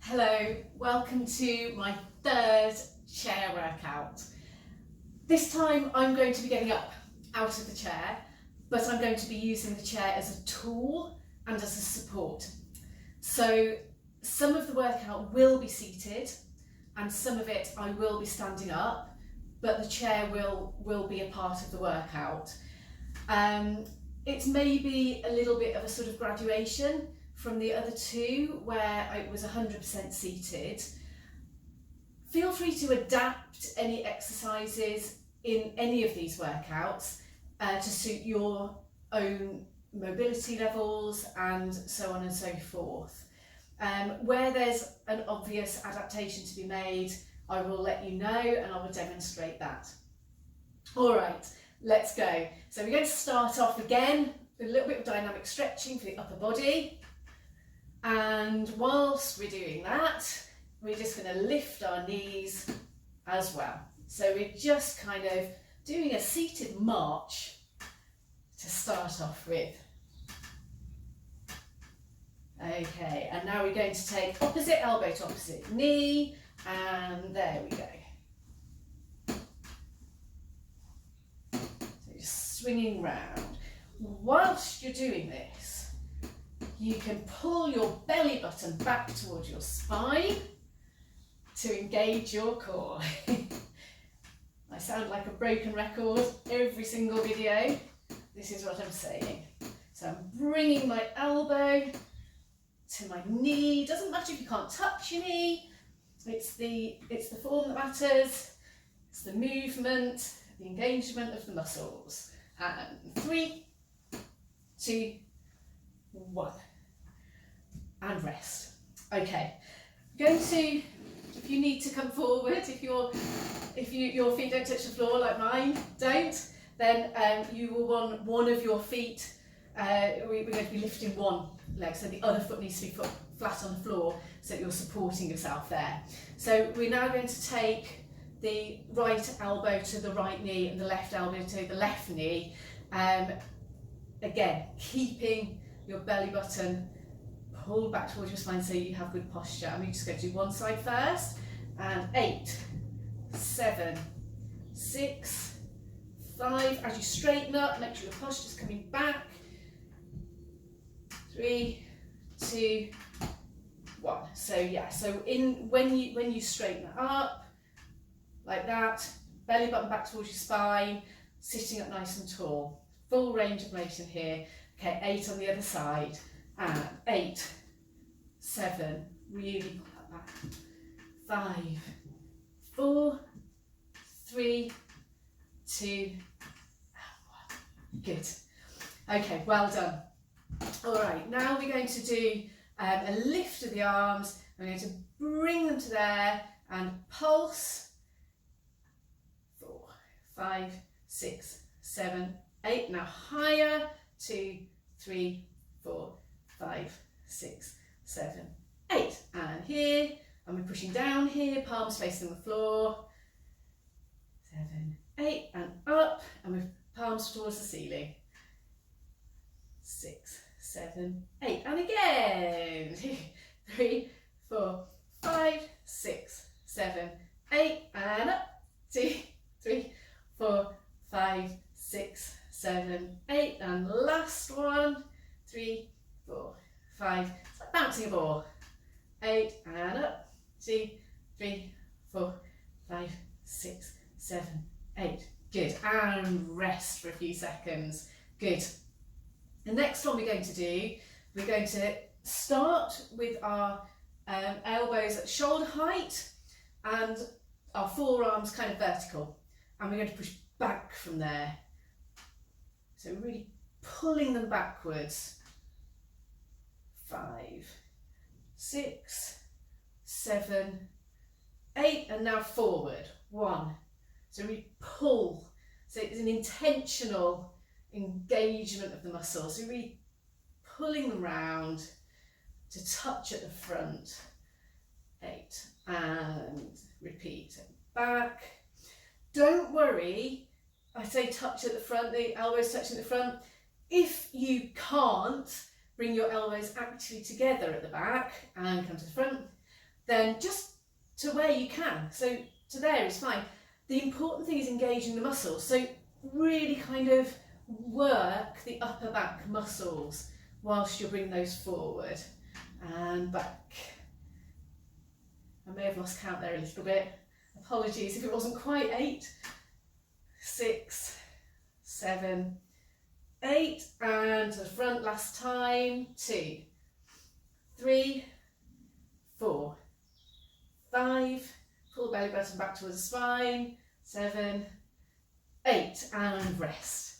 Hello, welcome to my third chair workout. This time I'm going to be getting up out of the chair, but I'm going to be using the chair as a tool and as a support. So some of the workout will be seated and some of it I will be standing up, but the chair will be a part of the workout. It's maybe a little bit of a sort of graduation from the other two where it was 100% seated. Feel free to adapt any exercises in any of these workouts to suit your own mobility levels and so on and so forth. Where there's an obvious adaptation to be made, I will let you know and I will demonstrate that. All right, let's go. So we're going to start off again with a little bit of dynamic stretching for the upper body. And whilst we're doing that, we're just going to lift our knees as well. So we're just kind of doing a seated march to start off with. Okay, and now we're going to take opposite elbow to opposite knee, and there we go. So just swinging round. Whilst you're doing this, you can pull your belly button back towards your spine to engage your core. I sound like a broken record every single video. This is what I'm saying. So I'm bringing my elbow to my knee. Doesn't matter if you can't touch your knee. It's the form that matters. It's the movement, the engagement of the muscles. And 3, 2, 1. And rest. Okay, I'm going to, if you need to come forward, if your feet don't touch the floor like mine don't, then you will want one of your feet, we're going to be lifting one leg, so the other foot needs to be put flat on the floor so that you're supporting yourself there. So we're now going to take the right elbow to the right knee and the left elbow to the left knee. Again, keeping your belly button pulled back towards your spine so you have good posture. And we're just going to do one side first. And 8, 7, 6, 5. As you straighten up, make sure your posture's coming back. 3, 2, 1. So yeah, so when you straighten it up like that, belly button back towards your spine, sitting up nice and tall. Full range of motion here. Okay, 8 on the other side. And 8, 7, really pull that back. 5, 4, 3, 2, and 1. Good. Okay, well done. All right, now we're going to do a lift of the arms. We're going to bring them to there and pulse. 4, 5, 6, 7, 8. Now higher. 2, 3, 4, 5, 6, 7, 8. And here, and we're pushing down here, palms facing the floor. 7, 8, and up, and with palms towards the ceiling. 6, 7, 8, and again. 2, 3, 4, 5, 6, 7, 8, and up. 2, 3, 4, 5, 6, 7, 8, and last one. 3, 4, 5. It's like bouncing a ball. 8, and up. 2, 3, 4, 5, 6, 7, 8. Good. And rest for a few seconds. Good. The next one we're going to do, we're going to start with our elbows at shoulder height and our forearms kind of vertical. And we're going to push back from there. So really pulling them backwards. 5, 6, 7, 8, and now forward. 1. So we pull. So it's an intentional engagement of the muscles. So really pulling them round to touch at the front. 8, and repeat. Back. Don't worry. I say touch at the front, the elbows touching at the front. If you can't bring your elbows actually together at the back and come to the front, then just to where you can. So to there is fine. The important thing is engaging the muscles. So really kind of work the upper back muscles whilst you're bringing those forward and back. I may have lost count there a little bit. Apologies if it wasn't quite 8, 6, 7, 8, and to the front last time, 2, 3, 4, 5, pull the belly button back towards the spine, 7, 8, and rest.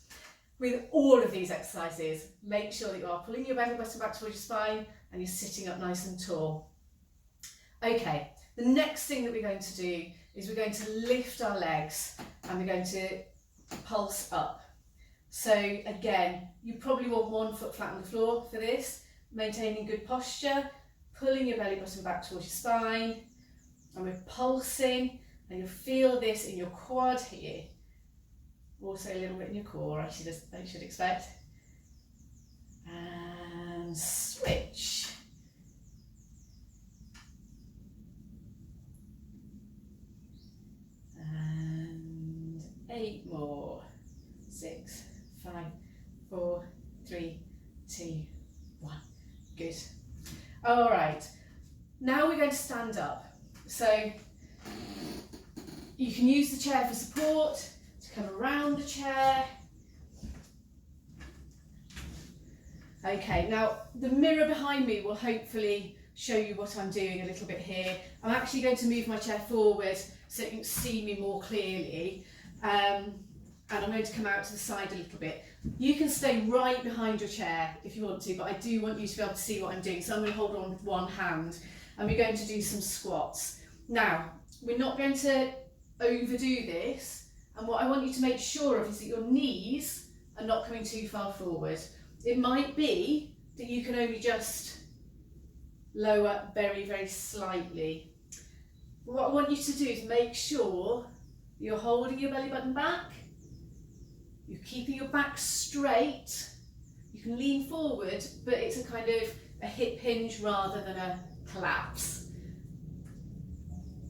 With all of these exercises, make sure that you are pulling your belly button back towards your spine and you're sitting up nice and tall. Okay, the next thing that we're going to do is we're going to lift our legs and we're going to pulse up. So again, you probably want 1 foot flat on the floor for this, maintaining good posture, pulling your belly button back towards your spine, and we're pulsing, and you'll feel this in your quad here. Also a little bit in your core, I should expect. And switch. And 8 more. 6, 5, 4, 3, 2, 1. Good. All right. Now we're going to stand up. So you can use the chair for support, to come around the chair. Okay, now the mirror behind me will hopefully show you what I'm doing a little bit here. I'm actually going to move my chair forward so you can see me more clearly. And I'm going to come out to the side a little bit. You can stay right behind your chair if you want to, but I do want you to be able to see what I'm doing. So I'm going to hold on with one hand and we're going to do some squats. Now, we're not going to overdo this, and what I want you to make sure of is that your knees are not coming too far forward. It might be that you can only just lower very, very slightly. But what I want you to do is make sure you're holding your belly button back, you're keeping your back straight, you can lean forward, but it's a kind of a hip hinge rather than a collapse.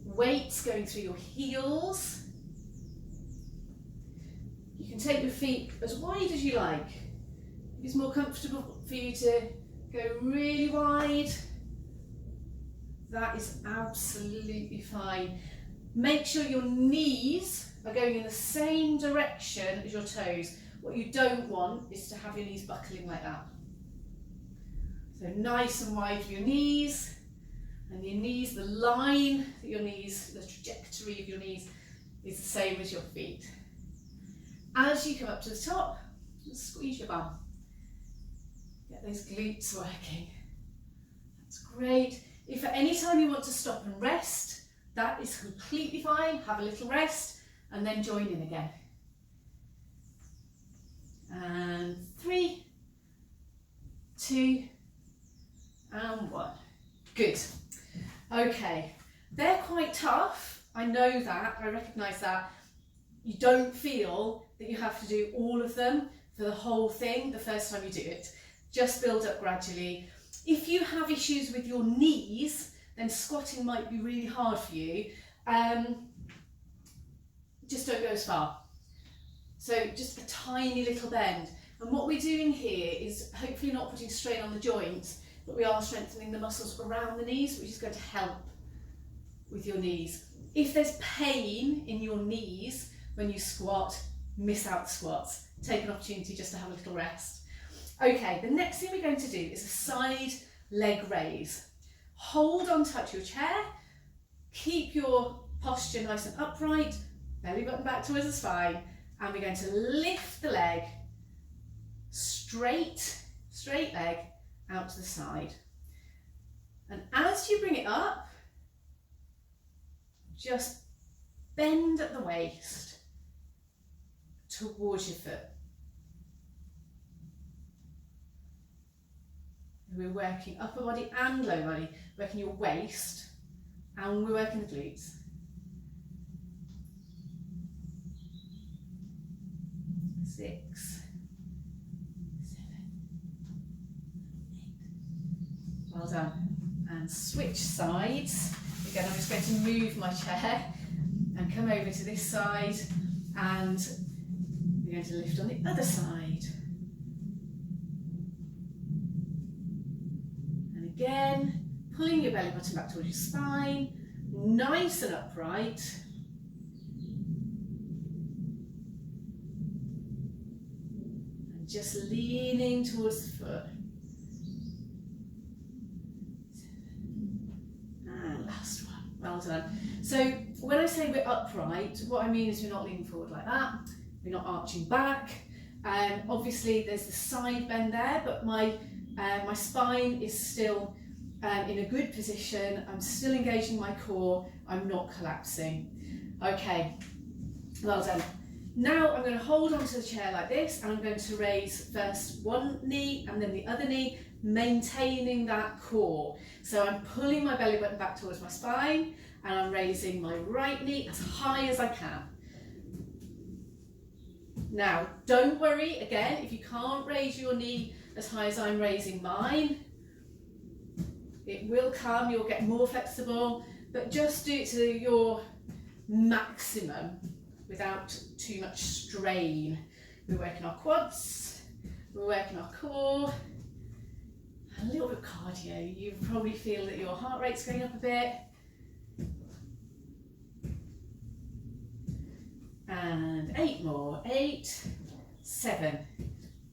Weights going through your heels. You can take your feet as wide as you like. If it's more comfortable for you to go really wide, that is absolutely fine. Make sure your knees are going in the same direction as your toes. What you don't want is to have your knees buckling like that. So nice and wide for your knees, and your knees, the line that your knees, the trajectory of your knees is the same as your feet. As you come up to the top, squeeze your bum. Get those glutes working. That's great. If at any time you want to stop and rest, that is completely fine. Have a little rest and then join in again. And 3, 2, and 1. Good. Okay, they're quite tough. I know that, I recognise that. You don't feel that you have to do all of them for the whole thing the first time you do it. Just build up gradually. If you have issues with your knees, then squatting might be really hard for you. Just don't go as far. So just a tiny little bend. And what we're doing here is hopefully not putting strain on the joints, but we are strengthening the muscles around the knees, which is going to help with your knees. If there's pain in your knees when you squat, miss out the squats. Take an opportunity just to have a little rest. Okay, the next thing we're going to do is a side leg raise. Hold on tight to your chair, keep your posture nice and upright, belly button back towards the spine, and we're going to lift the leg, straight leg out to the side. And as you bring it up, just bend at the waist towards your foot. We're working upper body and lower body, working your waist, and we're working the glutes. 6, 7, 8. Well done. And switch sides. Again, I'm just going to move my chair and come over to this side, and we're going to lift on the other side. And again, pulling your belly button back towards your spine, nice and upright. And just leaning towards the foot. And last one, well done. So when I say we're upright, what I mean is we're not leaning forward like that, we're not arching back. Obviously there's the side bend there, but my spine is still in a good position. I'm still engaging my core, I'm not collapsing. Okay, well done. Now I'm going to hold onto the chair like this, and I'm going to raise first one knee and then the other knee, maintaining that core. So I'm pulling my belly button back towards my spine, and I'm raising my right knee as high as I can. Now, don't worry, again, if you can't raise your knee as high as I'm raising mine, it will come, you'll get more flexible, but just do it to your maximum without too much strain. We're working our quads, we're working our core, a little bit of cardio. You probably feel that your heart rate's going up a bit. And 8 more. 8, 7,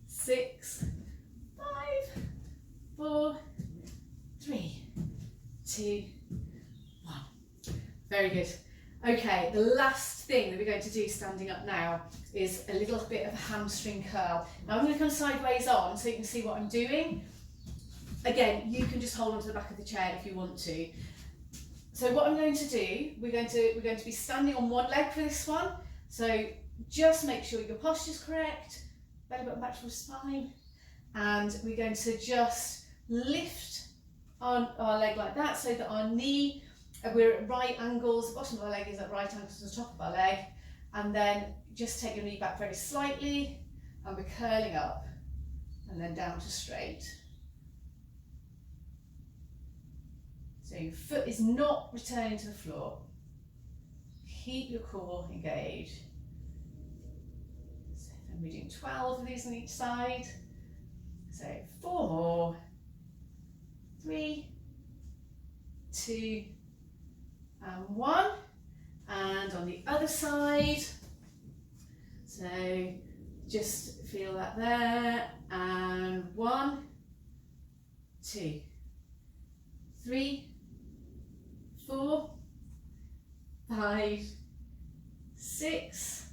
6, 5, 4, 3, 2, 1. Very good. Okay, the last thing that we're going to do standing up now is a little bit of a hamstring curl. Now I'm going to come sideways on so you can see what I'm doing. Again, you can just hold onto the back of the chair if you want to. So what I'm going to do, we're going to be standing on one leg for this one. So just make sure your posture's correct, belly button back towards spine, and we're going to just lift on our leg like that so that our knee, we're at right angles, the bottom of our leg is at right angles to the top of our leg, and then just take your knee back very slightly, and we're curling up and then down to straight. So your foot is not returning to the floor. Keep your core engaged. So then we're doing 12 of these on each side. So 4 more. 3, 2, and 1. And on the other side. So just feel that there. And 1, 2, 3, 4, 5, 6.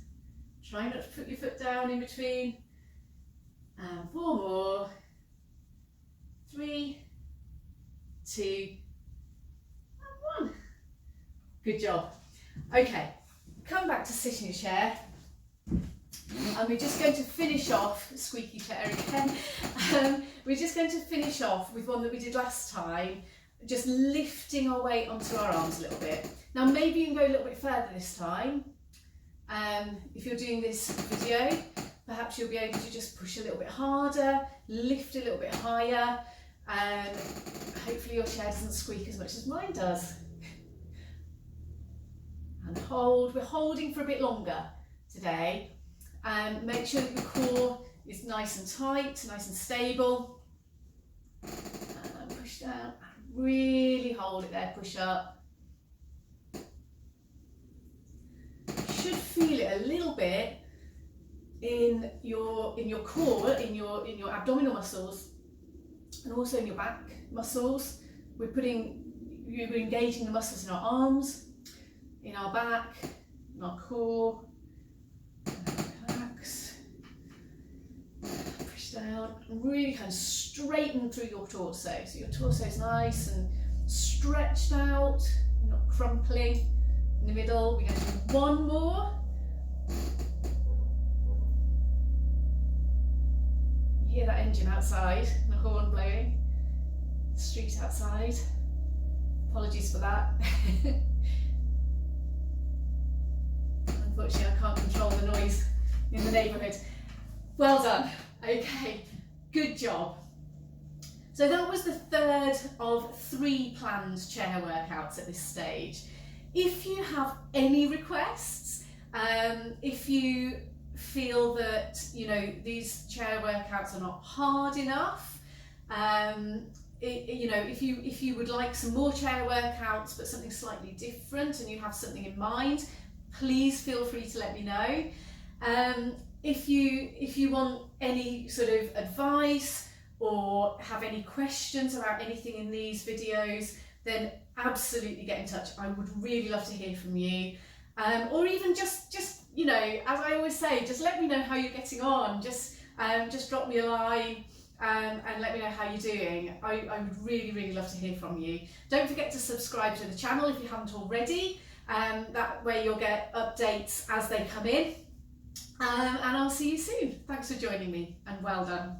Try not to put your foot down in between. And 4 more. 3, 2, and 1. Good job. Okay, come back to sit in your chair. And we're just going to finish off, squeaky chair again. We're just going to finish off with one that we did last time, just lifting our weight onto our arms a little bit. Now maybe you can go a little bit further this time. If you're doing this video, perhaps you'll be able to just push a little bit harder, lift a little bit higher, and hopefully your chair doesn't squeak as much as mine does. And hold, we're holding for a bit longer today. Make sure that your core is nice and tight, nice and stable. And push down, really hold it there, push up. You should feel it a little bit in your core, in your abdominal muscles, and also in your back muscles. We're engaging the muscles in our arms, in our back, in our core. Relax. Push down and really kind of straighten through your torso. So your torso is nice and stretched out, you're not crumpling. In the middle, we're going to do 1 more. You hear that engine outside, the horn blowing. Street outside. Apologies for that. Unfortunately, I can't control the noise in the neighbourhood. Well done. Okay, good job. So that was the third of 3 planned chair workouts at this stage. If you have any requests, if you feel that these chair workouts are not hard enough, if you would like some more chair workouts but something slightly different and you have something in mind, please feel free to let me know. If you want any sort of advice or have any questions about anything in these videos, then absolutely get in touch. I would really love to hear from you. Or even just as I always say, just let me know how you're getting on. Just drop me a line and let me know how you're doing. I would really, really love to hear from you. Don't forget to subscribe to the channel if you haven't already. That way you'll get updates as they come in. And I'll see you soon. Thanks for joining me, and well done.